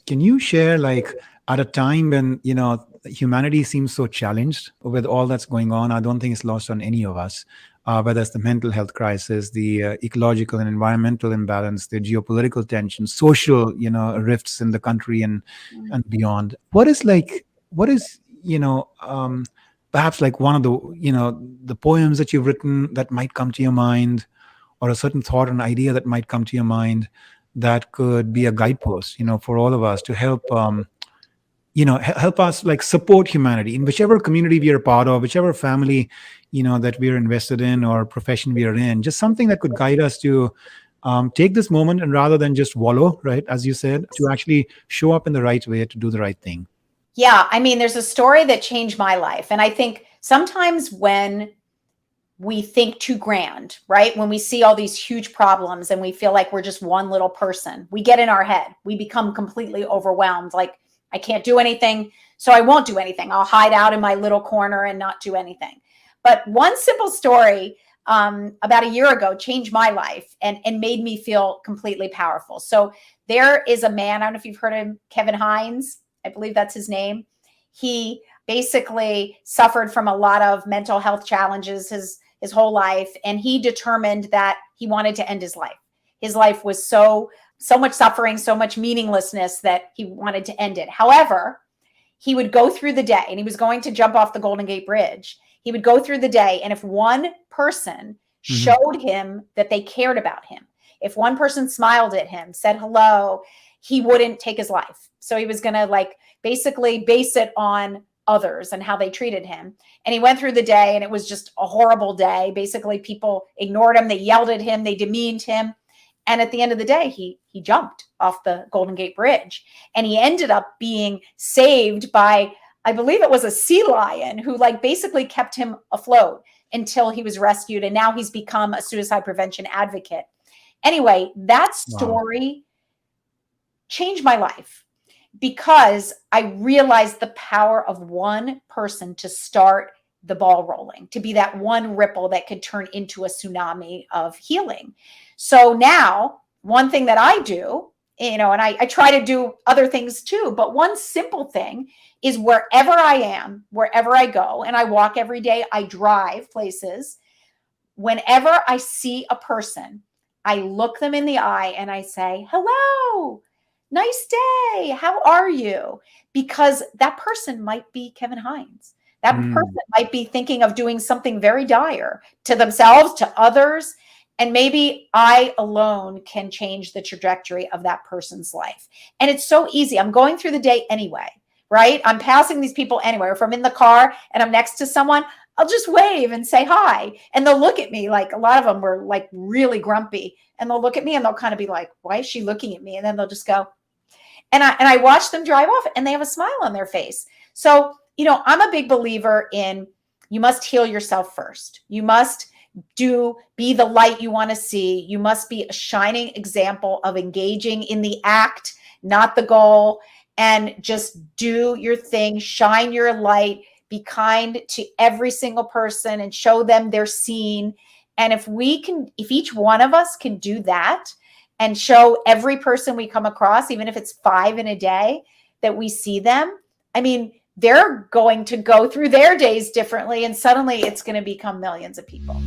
Can you share, like, at a time when, humanity seems so challenged with all that's going on? I don't think it's lost on any of us, whether it's the mental health crisis, the ecological and environmental imbalance, the geopolitical tension, social, rifts in the country and beyond. What is, perhaps like one of the, the poems that you've written that might come to your mind, or a certain thought or an idea that might come to your mind that could be a guidepost, for all of us to help, help us like support humanity in whichever community we are a part of, whichever family, that we are invested in, or profession we are in, just something that could guide us to take this moment, and rather than just wallow, right, as you said, to actually show up in the right way, to do the right thing. Yeah. I mean, there's a story that changed my life. And I think sometimes when we think too grand, right? When we see all these huge problems and we feel like we're just one little person, we get in our head. We become completely overwhelmed. Like, I can't do anything, so I won't do anything. I'll hide out in my little corner and not do anything. But one simple story about a year ago changed my life and made me feel completely powerful. So there is a man, I don't know if you've heard of him, Kevin Hines, I believe that's his name. He basically suffered from a lot of mental health challenges his whole life. And he determined that he wanted to end his life. His life was so much suffering, so much meaninglessness that he wanted to end it. However, he would go through the day, and he was going to jump off the Golden Gate Bridge. He would go through the day, and if one person showed him that they cared about him, if one person smiled at him, said hello, he wouldn't take his life. So he was going to basically base it on others and how they treated him. And he went through the day, and it was just a horrible day. Basically, people ignored him. They yelled at him. They demeaned him. And at the end of the day, he jumped off the Golden Gate Bridge, and he ended up being saved by, I believe it was a sea lion who basically kept him afloat until he was rescued. And now he's become a suicide prevention advocate. Anyway, that story changed my life, because I realized the power of one person to start the ball rolling, to be that one ripple that could turn into a tsunami of healing. So now, one thing that I do, and I try to do other things too, but one simple thing is wherever I am, wherever I go, and I walk every day, I drive places, whenever I see a person, I look them in the eye and I say, hello, nice day. How are you? Because that person might be Kevin Hines. That person might be thinking of doing something very dire to themselves, to others. And maybe I alone can change the trajectory of that person's life. And it's so easy. I'm going through the day anyway, right? I'm passing these people anyway. If I'm in the car and I'm next to someone, I'll just wave and say hi. And they'll look at me, a lot of them were really grumpy. And they'll look at me and they'll kind of be like, why is she looking at me? And then they'll just go. And I watch them drive off, and they have a smile on their face. So, I'm a big believer in, you must heal yourself first. You must be the light you want to see. You must be a shining example of engaging in the act, not the goal, and just do your thing, shine your light, be kind to every single person and show them they're seen. And if each one of us can do that and show every person we come across, even if it's 5 in a day, that we see them, I mean, they're going to go through their days differently, and suddenly it's going to become millions of people.